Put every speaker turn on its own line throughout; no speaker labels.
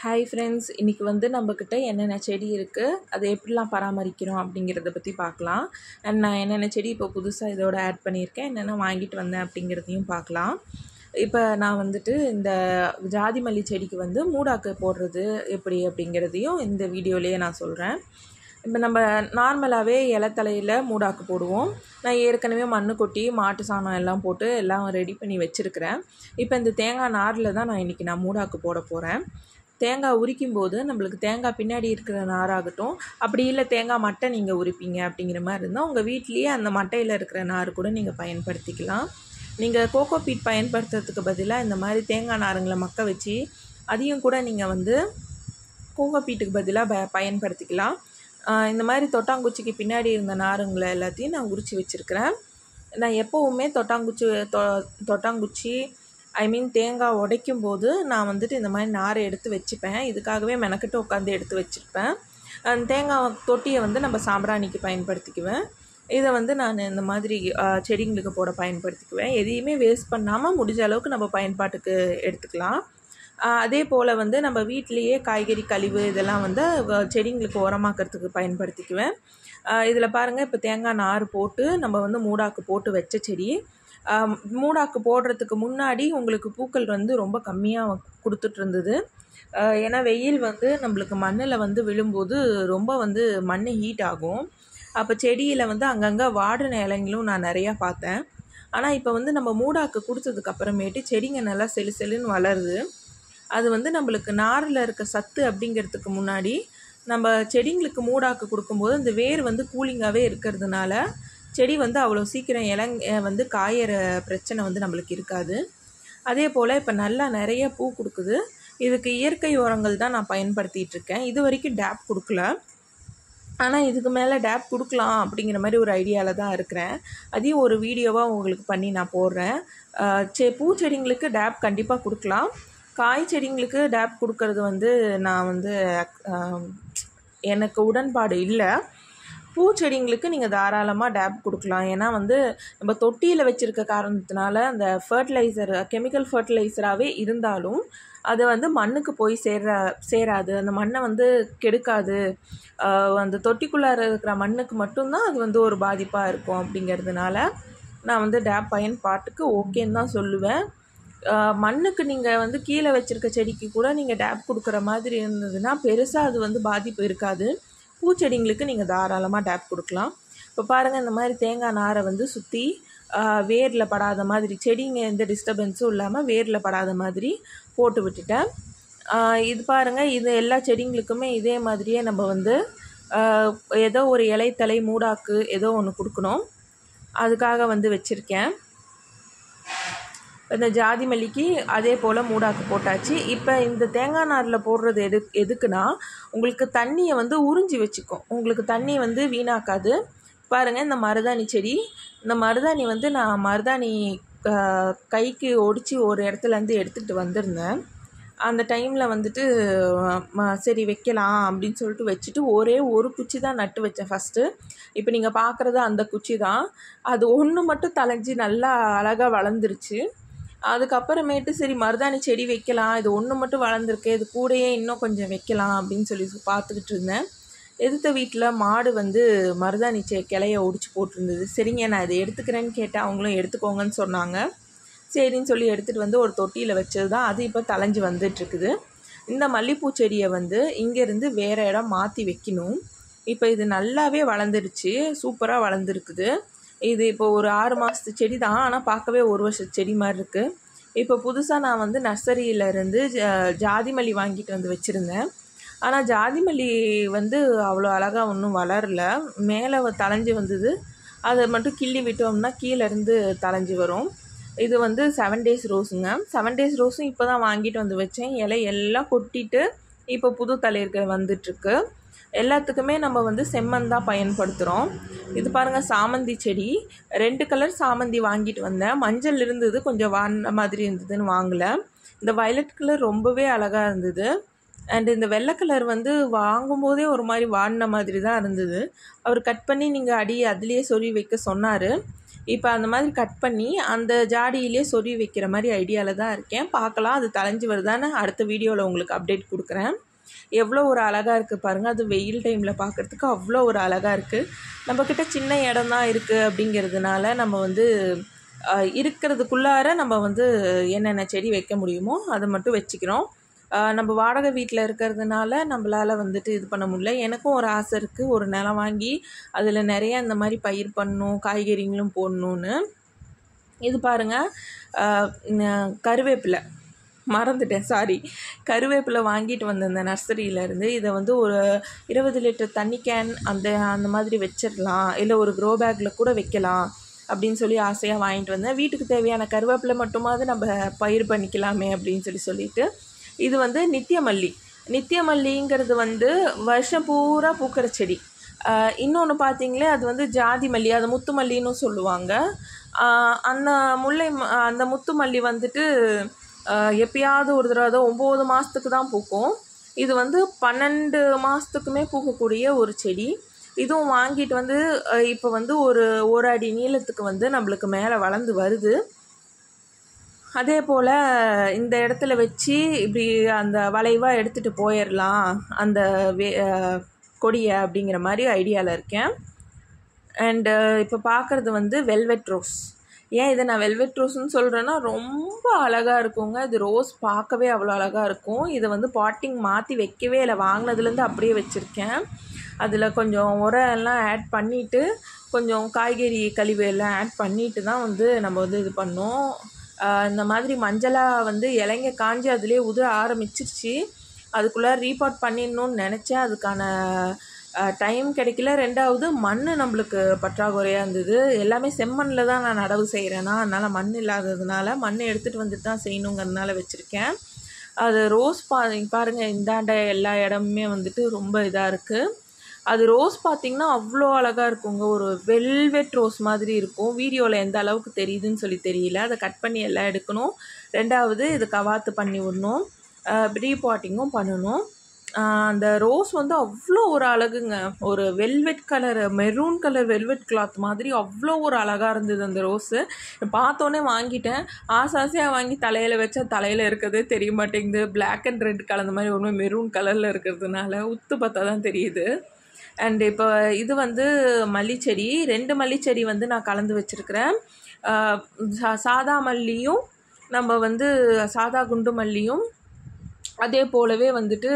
Hi friends, இன்றைக்கி வந்து நம்மக்கிட்ட என்னென்ன செடி இருக்குது, அதை எப்படிலாம் பராமரிக்கிறோம் அப்படிங்கிறத பற்றி பார்க்கலாம். அண்ட் நான் என்னென்ன செடி இப்போ புதுசாக இதோட ஆட் பண்ணியிருக்கேன், என்னென்ன வாங்கிட்டு வந்தேன் அப்படிங்கிறதையும் பார்க்கலாம். இப்போ நான் வந்துட்டு இந்த ஜாதி மல்லி செடிக்கு வந்து மூடாக்கு போடுறது எப்படி அப்படிங்கிறதையும் இந்த வீடியோலேயே நான் சொல்கிறேன். இப்போ நம்ம நார்மலாகவே இலத்தலையில் மூடாக்கு போடுவோம். நான் ஏற்கனவே மண் கொட்டி மாட்டு சாணம் எல்லாம் போட்டு எல்லாம் ரெடி பண்ணி வச்சுருக்கிறேன். இப்போ இந்த தேங்காய் நாரில் தான் நான் இன்றைக்கி மூடாக்கு போட போகிறேன். தேங்காய் உரிக்கும் போது நம்மளுக்கு தேங்காய் பின்னாடி இருக்கிற நாராகட்டும், அப்படி இல்லை தேங்காய் மட்டை நீங்கள் உரிப்பீங்க அப்படிங்கிற மாதிரி இருந்தால் உங்கள் வீட்லேயே அந்த மட்டையில் இருக்கிற நார் கூட நீங்கள் பயன்படுத்திக்கலாம். நீங்கள் கோகோ பீட் பயன்படுத்துறதுக்கு பதிலாக இந்த மாதிரி தேங்காய் நாருங்களை மக்க வச்சு அதையும் கூட நீங்கள் வந்து கோகோ பீட்டுக்கு பதிலாக பயன்படுத்திக்கலாம். இந்த மாதிரி தொட்டாங்குச்சிக்கு பின்னாடி இருந்த நாருங்களை எல்லாத்தையும் நான் உரித்து வச்சுருக்கிறேன். நான் எப்போவுமே தொட்டாங்குச்சி தேங்காய் உடைக்கும் போது நான் வந்துட்டு இந்த மாதிரி நாரை எடுத்து வச்சுப்பேன். இதுக்காகவே மெனக்கிட்டு உட்காந்து எடுத்து வச்சுருப்பேன். அந்த தேங்காய் தொட்டியை வந்து நம்ம சாம்பிராணிக்கு பயன்படுத்திக்குவேன். இதை வந்து நான் இந்த மாதிரி செடிங்களுக்கு போட பயன்படுத்திக்குவேன். எதையுமே வேஸ்ட் பண்ணாமல் முடிஞ்ச அளவுக்கு நம்ம பயன்பாட்டுக்கு எடுத்துக்கலாம். அதே போல் வந்து நம்ம வீட்டிலையே காய்கறி கழிவு இதெல்லாம் வந்து செடிங்களுக்கு உரமாக்கிறதுக்கு பயன்படுத்திக்குவேன். இதில் பாருங்கள், இப்போ தேங்காய் நார் போட்டு நம்ம வந்து மூடாக்கு போட்டு வச்ச செடி. மூடாக்கு போடுறதுக்கு முன்னாடி உங்களுக்கு பூக்கள் வந்து ரொம்ப கம்மியாக கொடுத்துட்டு இருந்தது. ஏன்னா வெயில் வந்து நம்மளுக்கு மண்ணில் வந்து விழும்போது ரொம்ப வந்து மண் ஹீட் ஆகும். அப்போ செடியில் வந்து அங்கங்கே வாடின இலைங்களும் நான் நிறையா பார்த்தேன். ஆனால் இப்போ வந்து நம்ம மூடாக்கு கொடுத்ததுக்கு அப்புறமேட்டு செடிங்க நல்லா செல்லுன்னு வளருது. அது வந்து நம்மளுக்கு நாரில் இருக்க சத்து அப்படிங்கிறதுக்கு முன்னாடி நம்ம செடிங்களுக்கு மூடாக்கு கொடுக்கும்போது அந்த வேர் வந்து கூலிங்காகவே இருக்கிறதுனால செடி வந்து அவ்வளோ சீக்கிரம் வந்து காயிற பிரச்சனை வந்து நம்மளுக்கு இருக்காது. அதே போல் இப்போ நல்லா நிறைய பூ கொடுக்குது. இதுக்கு இயற்கை உரங்கள் தான் நான் பயன்படுத்திகிட்ருக்கேன். இது வரைக்கும் டேப் கொடுக்கல, ஆனால் இதுக்கு மேலே டேப் கொடுக்கலாம் அப்படிங்கிற மாதிரி ஒரு ஐடியாவில் தான் இருக்கிறேன். அதையும் ஒரு வீடியோவாக உங்களுக்கு பண்ணி நான் போடுறேன். பூச்செடிங்களுக்கு டேப் கண்டிப்பாக கொடுக்கலாம். காய் செடிங்களுக்கு டேப் கொடுக்கறது வந்து நான் வந்து எனக்கு உடன்பாடு இல்லை. பூச்செடிங்களுக்கு நீங்கள் தாராளமாக டேப் கொடுக்கலாம். ஏன்னா வந்து நம்ம தொட்டியில் வச்சுருக்க காரணத்தினால அந்த கெமிக்கல் ஃபர்டிலைசராகவே இருந்தாலும் அது வந்து மண்ணுக்கு போய் சேராது. அந்த மண்ணை வந்து கெடுக்காது. அந்த தொட்டிக்குள்ளார இருக்கிற மண்ணுக்கு மட்டும்தான் அது வந்து ஒரு பாதிப்பாக இருக்கும். அப்படிங்கிறதுனால நான் வந்து டேப் பயன்பாட்டுக்கு ஓகேன்னு தான் சொல்லுவேன். மண்ணுக்கு நீங்கள் வந்து கீழே வச்சுருக்க செடிக்கு கூட நீங்கள் டேப் கொடுக்குற மாதிரி இருந்ததுன்னா பெருசாக அது வந்து பாதிப்பு இருக்காது. பூச்செடிங்களுக்கு நீங்கள் தாராளமாக டேப் கொடுக்கலாம். இப்போ பாருங்கள், இந்த மாதிரி தேங்காய் நாரை வந்து சுற்றி வேரில் படாத மாதிரி, செடிங்க எந்த டிஸ்டர்பன்ஸும் இல்லாமல் வேரில் படாத மாதிரி போட்டு விட்டுட்டேன். இது பாருங்கள், இது எல்லா செடிங்களுக்குமே இதே மாதிரியே நம்ம வந்து ஏதோ ஒரு இலைத்தலை மூடாக்கு ஏதோ ஒன்று கொடுக்கணும். அதுக்காக வந்து வச்சுருக்கேன். இந்த ஜாதி மல்லிக்கு அதே போல் மூடாக்கு போட்டாச்சு. இப்போ இந்த தேங்காய் நாரில் போடுறது எதுக்குன்னா உங்களுக்கு தண்ணியை வந்து உறிஞ்சி வச்சுக்கும். உங்களுக்கு தண்ணி வந்து வீணாக்காது. பாருங்கள், இந்த மருதாணி செடி. இந்த மருதாணி வந்து நான் மருதாணி கைக்கு ஒடிச்சு ஒரு இடத்துலேருந்து எடுத்துகிட்டு வந்திருந்தேன். அந்த டைமில் வந்துட்டு சரி வைக்கலாம் அப்படின்னு சொல்லிட்டு வச்சுட்டு ஒரே ஒரு குச்சி தான் நட்டு வச்சேன் ஃபஸ்ட்டு. இப்போ நீங்கள் பார்க்குறது அந்த குச்சி தான். அது ஒன்று மட்டும் தழைஞ்சி நல்லா அழகாக வளர்ந்துருச்சு. அதுக்கப்புறமேட்டு சரி மருதாணி செடி வைக்கலாம், இது ஒன்று மட்டும் வளர்ந்துருக்கு, இது கூடயே இன்னும் கொஞ்சம் வைக்கலாம் அப்படின்னு சொல்லி பார்த்துக்கிட்டு இருந்தேன். எதிர்த்த வீட்டில் மாடு வந்து மருதாணி கிளைய ஒடிச்சு போட்டிருந்தது. சரிங்க, நான் இதை எடுத்துக்கிறேன்னு கேட்டேன். அவங்களும் எடுத்துக்கோங்கன்னு சொன்னாங்க. சரின்னு சொல்லி எடுத்துகிட்டு வந்து ஒரு தொட்டியில் வச்சது தான். அது இப்போ தளைஞ்சு வந்துட்டுருக்குது. இந்த மல்லிகைப்பூ செடியை வந்து இங்கேருந்து வேறு இடம் மாற்றி வைக்கணும். இப்போ இது நல்லாவே வளர்ந்துருச்சு, சூப்பராக வளர்ந்துருக்குது. இது இப்போ ஒரு 6 மாதத்து செடி தான், ஆனால் பார்க்கவே ஒரு வருஷ செடி மாதிரி இருக்குது. இப்போ புதுசாக நான் வந்து நர்சரியிலேருந்து ஜாதி மல்லி வாங்கிட்டு வந்து வச்சுருந்தேன். ஆனால் ஜாதி மல்லி வந்து அவ்வளோ அழகாக ஒன்றும் வளரல. மேலே தளைஞ்சி வந்தது. அதை மட்டும் கிள்ளி விட்டோம்னா கீழேருந்து தளைஞ்சி வரும். இது வந்து 7 days ரோஸுங்க. 7 days ரோஸும் இப்போ தான் வாங்கிட்டு வந்து வச்சேன். இலை எல்லாம் கொட்டிட்டு இப்போ புது தளிர்கள் வந்துட்டுருக்கு. எல்லாத்துக்குமே நம்ம வந்து செம்மண் தான் பயன்படுத்துகிறோம். இது பாருங்கள், சாமந்தி செடி. 2 கலர் சாமந்தி வாங்கிட்டு வந்தேன். மஞ்சள் இருந்தது, கொஞ்சம் வாடின மாதிரி இருந்ததுன்னு வாங்கலை. இந்த வயலட் கலர் ரொம்பவே அழகாக இருந்தது. அண்ட் இந்த வெள்ளை கலர் வந்து வாங்கும்போதே ஒரு மாதிரி வாடின மாதிரி தான் இருந்தது. அவர் கட் பண்ணி நீங்கள் அதுலேயே சொருவி வைக்க சொன்னார். இப்போ அந்த மாதிரி கட் பண்ணி அந்த ஜாடியிலே சொருவி வைக்கிற மாதிரி ஐடியாவில் தான் இருக்கேன். பார்க்கலாம் அது தளைஞ்சு வருதான்னு அடுத்த வீடியோவில் உங்களுக்கு அப்டேட் கொடுக்குறேன். எவ்வளோ ஒரு அழகாக இருக்குது பாருங்கள். அது வெயில் டைமில் பார்க்குறதுக்கு அவ்வளோ ஒரு அழகாக இருக்குது. நம்மக்கிட்ட சின்ன இடம் தான் இருக்குது அப்படிங்கிறதுனால நம்ம வந்து இருக்கிறதுக்குள்ளார நம்ம வந்து என்னென்ன செடி வைக்க முடியுமோ அதை மட்டும் வச்சுக்கிறோம். நம்ம வாடகை வீட்டில் இருக்கிறதுனால நம்மளால் வந்துட்டு இது பண்ண முடியல. எனக்கும் ஒரு ஆசை இருக்குது, ஒரு நிலம் வாங்கி அதில் நிறைய இந்த மாதிரி பயிர் பண்ணணும், காய்கறிகளும் போடணுன்னு. இது பாருங்கள், கருவேப்பிலை மறந்துட்டேன், சாரி. கருவேப்பிலை வாங்கிட்டு வந்திருந்தேன் நர்சரியிலேருந்து. இதை வந்து ஒரு 20 லிட்டர் தண்ணி கேன் அந்த மாதிரி வச்சிடலாம், இல்லை ஒரு க்ரோ பேக்கில் கூட வைக்கலாம் அப்படின்னு சொல்லி ஆசையாக வாங்கிட்டு வந்தேன். வீட்டுக்கு தேவையான கருவேப்பிலை மட்டுமாவது நம்ம பயிர் பண்ணிக்கலாமே அப்படின்னு சொல்லிட்டு இது வந்து நித்தியமல்லிங்கிறது வந்து வருஷம் பூரா பூக்கிற செடி. இன்னொன்று பார்த்தீங்களே அது வந்து ஜாதி மல்லி, அது முத்து மல்லின்னு சொல்லுவாங்க. அந்த முத்து மல்லி வந்துட்டு எப்பயாவது ஒரு தடவை 9 மாதத்துக்கு தான் பூக்கும். இது வந்து 12 மாதத்துக்குமே பூக்கக்கூடிய ஒரு செடி. இதுவும் வாங்கிட்டு வந்து இப்போ வந்து ஒரு அடி நீளத்துக்கு வந்து நம்மளுக்கு மேலே வளர்ந்து வருது. அதே போல் இந்த இடத்துல வச்சு இப்படி அந்த வளைவாக எடுத்துகிட்டு போயிடலாம் அந்த கொடியை அப்படிங்கிற மாதிரி ஐடியாவில் இருக்கேன். அண்டு இப்போ பார்க்குறது வந்து வெல்வெட் ரோஸ். ஏன் இதை நான் வெல்வெட் ரோஸ்ன்னு சொல்கிறேன்னா, ரொம்ப அழகாக இருக்குங்க. இது ரோஸ் பார்க்கவே அவ்வளோ அழகாக இருக்கும். இதை வந்து பாட்டிங் மாற்றி வைக்கவே இல்லை, வாங்கினதுலேருந்து அப்படியே வச்சுருக்கேன். அதில் கொஞ்சம் உரம் எல்லாம் ஆட் பண்ணிவிட்டு, கொஞ்சம் காய்கறி கழிவு எல்லாம் ஆட் பண்ணிவிட்டு தான் வந்து நம்ம வந்து இது பண்ணோம். இந்த மாதிரி மஞ்சளாக வந்து இலைங்க காஞ்சி அதிலே உதிர ஆரம்பிச்சிருச்சு. அதுக்குள்ளே ரீபாட் பண்ணிடணும்னு நினச்சேன், அதுக்கான டைம் கிடைக்கல. ரெண்டாவது மண் நம்மளுக்கு பற்றாக்குறையாக இருந்தது. எல்லாமே செம்மண்ணில் தான் நான் நடவு செய்கிறேன்னா, அதனால் மண் இல்லாததுனால மண் எடுத்துகிட்டு வந்துட்டு தான் செய்யணுங்கிறதுனால வச்சுருக்கேன். அது ரோஸ் பாருங்கள், இந்தாண்ட எல்லா இடமுமே வந்துட்டு ரொம்ப இதாக இருக்குது. அது ரோஸ் பார்த்திங்கன்னா அவ்வளோ அழகாக இருக்குங்க. ஒரு வெல்வெட் ரோஸ் மாதிரி இருக்கும். வீடியோவில் எந்த அளவுக்கு தெரியுதுன்னு சொல்லி தெரியல. அதை கட் பண்ணி எல்லாம் எடுக்கணும். ரெண்டாவது இது கவாத்து பண்ணி விடணும், ரீபாட்டிங்கும் பண்ணணும். அந்த ரோஸ் வந்து அவ்வளோ ஒரு அழகுங்க. ஒரு velvet colour, maroon colour velvet cloth மாதிரி அவ்வளோ ஒரு அழகாக இருந்தது அந்த ரோஸு. பார்த்தோன்னே வாங்கிட்டேன். ஆசையாக வாங்கி தலையில் வச்சா தலையில் இருக்கிறதே தெரிய மாட்டேங்குது. பிளாக் அண்ட் ரெட் கலந்த மாதிரி ஒன்று மெரூன் கலரில் இருக்கிறதுனால உத்து பார்த்தா தான் தெரியுது. அண்ட் இப்போ இது வந்து மல்லிச்செடி, 2 மல்லிச்செடி வந்து நான் கலந்து வச்சுருக்கிறேன். சாதா மல்லியும் நம்ம வந்து சாதா குண்டு மல்லியும் அதே போலவே வந்துட்டு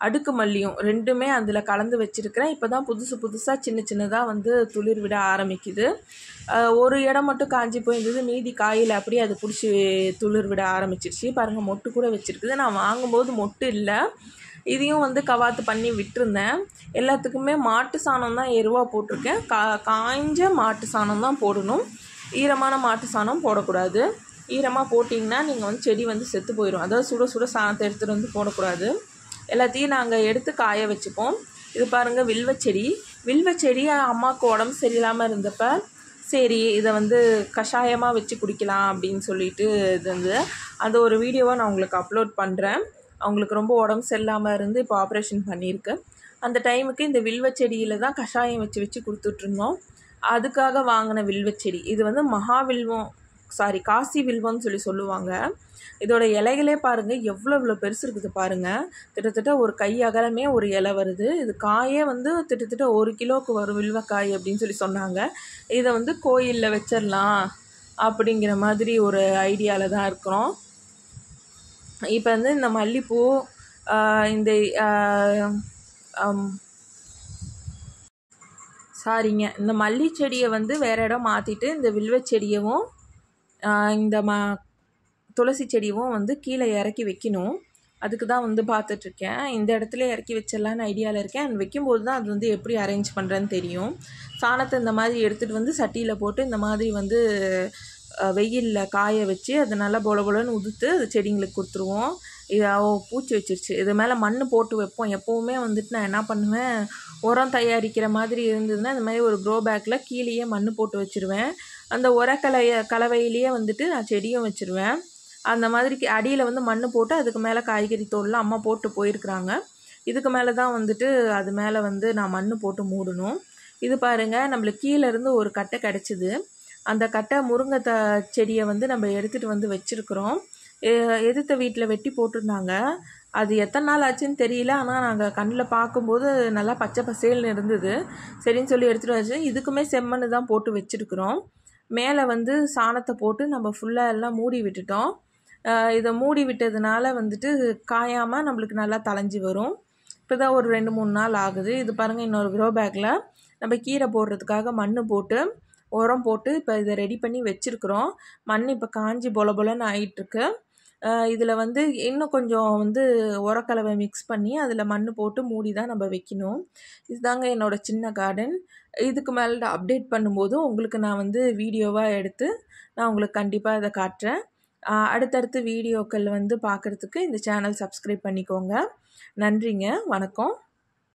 அடுக்கு மல்லியும் 2மே அதில் கலந்து வச்சுருக்கிறேன். இப்போ தான் புதுசாக சின்னதாக வந்து துளிர் விட ஆரம்பிக்குது. ஒரு இடம் மட்டும் காஞ்சி போயிருந்தது, மீதி காயில் அப்படியே அது பிடிச்சி துளிர் விட ஆரம்பிச்சிருச்சு. பாருங்கள், மொட்டு கூட வச்சுருக்குது. நான் வாங்கும்போது மொட்டு இல்லை. இதையும் வந்து கவாத்து பண்ணி விட்டுருந்தேன். எல்லாத்துக்குமே மாட்டு சாணம் தான் எருவாக போட்டிருக்கேன். காய்ஞ்ச மாட்டு சாணம் தான் போடணும், ஈரமான மாட்டு சாணம் போடக்கூடாது. ஈரமாக போட்டிங்கன்னா நீங்கள் வந்து செடி வந்து செத்து போயிடும். அதாவது சுட சாணத்தை எடுத்துகிட்டு வந்து போடக்கூடாது. எல்லாத்தையும் நாங்கள் எடுத்து காய வச்சுப்போம். இது பாருங்கள், வில்வச்செடி அம்மாவுக்கு உடம்பு சரியில்லாமல் இருந்தப்போ சரி இதை வந்து கஷாயமாக வச்சு குடிக்கலாம் அப்படின்னு சொல்லிட்டு இது வந்து அந்த ஒரு வீடியோவை நான் உங்களுக்கு அப்லோட் பண்ணுறேன். அவங்களுக்கு ரொம்ப உடம்பு சரியில்லாமல் இருந்து இப்போ ஆப்ரேஷன் பண்ணியிருக்கு. அந்த டைமுக்கு இந்த வில்வச்செடியில் தான் கஷாயம் வச்சு கொடுத்துட்ருந்தோம். அதுக்காக வாங்கின வில்வச்செடி. இது வந்து காசி வில்வம்னு சொல்லுவாங்க. இதோட இலைகளே பாருங்கள் எவ்வளோ பெருசு இருக்குது பாருங்கள். கிட்டத்தட்ட ஒரு கை அகலமே ஒரு இலை வருது. இது காயே வந்து கிட்டத்தட்ட 1 கிலோவுக்கு வரும் வில்வக்காய் அப்படின்னு சொன்னாங்க. இதை வந்து கோயிலில் வச்சிடலாம் அப்படிங்கிற மாதிரி ஒரு ஐடியாவில் தான் இருக்கிறோம். இப்போ வந்து இந்த மல்லிப்பூ, இந்த இந்த மல்லி செடியை வந்து வேறு இடம் மாற்றிட்டு இந்த வில்வச்செடியவும் இந்த துளசி செடியும் வந்து கீழே இறக்கி வைக்கணும். அதுக்கு தான் வந்து பார்த்துட்ருக்கேன். இந்த இடத்துல இறக்கி வச்சிடலான்னு ஐடியாவில் இருக்கேன். அது வைக்கும்போது தான் அது வந்து எப்படி அரேஞ்ச் பண்ணுறேன்னு தெரியும். சாணத்தை இந்த மாதிரி எடுத்துகிட்டு வந்து சட்டியில் போட்டு இந்த மாதிரி வந்து வெயிலில் காய வச்சு அதை நல்லா பொலன்னு உதுத்து அது செடிங்களுக்கு கொடுத்துருவோம். இது பூச்சி வச்சிருச்சு. இது மேலே மண் போட்டு வைப்போம். எப்போவுமே வந்துட்டு நான் என்ன பண்ணுவேன், உரம் தயாரிக்கிற மாதிரி இருந்ததுன்னா இந்த மாதிரி ஒரு க்ரோ பேக்கில் கீழேயே மண் போட்டு வச்சுருவேன். அந்த கலவையிலேயே வந்துட்டு நான் செடியும் வச்சுருவேன். அந்த மாதிரி அடியில் வந்து மண் போட்டு அதுக்கு மேலே காய்கறி தோல்லாம் அம்மா போட்டு போயிருக்கிறாங்க. இதுக்கு மேலே தான் வந்துட்டு அது மேலே வந்து நான் மண் போட்டு மூடணும். இது பாருங்கள், நம்மளுக்கு கீழேருந்து ஒரு கட்டை கிடச்சிது. அந்த கட்டை முருங்கை செடியை வந்து நம்ம எடுத்துகிட்டு வந்து வச்சுருக்குறோம். எதிர்த்த வீட்டில் வெட்டி போட்டிருந்தாங்க. அது எத்தனை நாள் ஆச்சுன்னு தெரியல. ஆனால் நாங்கள் கண்ணில் பார்க்கும்போது நல்லா பச்சை பசேல்னு இருந்தது. சரின்னு சொல்லி எடுத்துகிட்டு வச்சு இதுக்குமே செம்மண் தான் போட்டு வச்சுருக்குறோம். மேலே வந்து சாணத்தை போட்டு நம்ம ஃபுல்லாக எல்லாம் மூடி விட்டுட்டோம். இதை மூடி விட்டதுனால வந்துட்டு காயாமல் நம்மளுக்கு நல்லா தளைஞ்சி வரும். இப்போ தான் ஒரு 2-3 நாள் ஆகுது. இது பாருங்கள், இன்னொரு க்ரோ பேக்கில் நம்ம கீரை போடுறதுக்காக மண் போட்டு உரம் போட்டு இப்போ இதை ரெடி பண்ணி வச்சுருக்குறோம். மண் இப்போ காஞ்சி பொல பொலன்னு ஆகிட்டுருக்கு. இதில் வந்து இன்னும் கொஞ்சம் வந்து உரக்கலவை மிக்ஸ் பண்ணி அதில் மண் போட்டு மூடி தான் நம்ம வைக்கணும். இதுதாங்க என்னோடய சின்ன கார்டன். இதுக்கு மேலே அப்டேட் பண்ணும்போது உங்களுக்கு நான் வந்து வீடியோவாக எடுத்து நான் உங்களுக்கு கண்டிப்பாக இதை காட்டுறேன். அடுத்தடுத்து வீடியோக்கள் வந்து பார்க்குறதுக்கு இந்த சேனல் சப்ஸ்கிரைப் பண்ணிக்கோங்க. நன்றிங்க. வணக்கம்.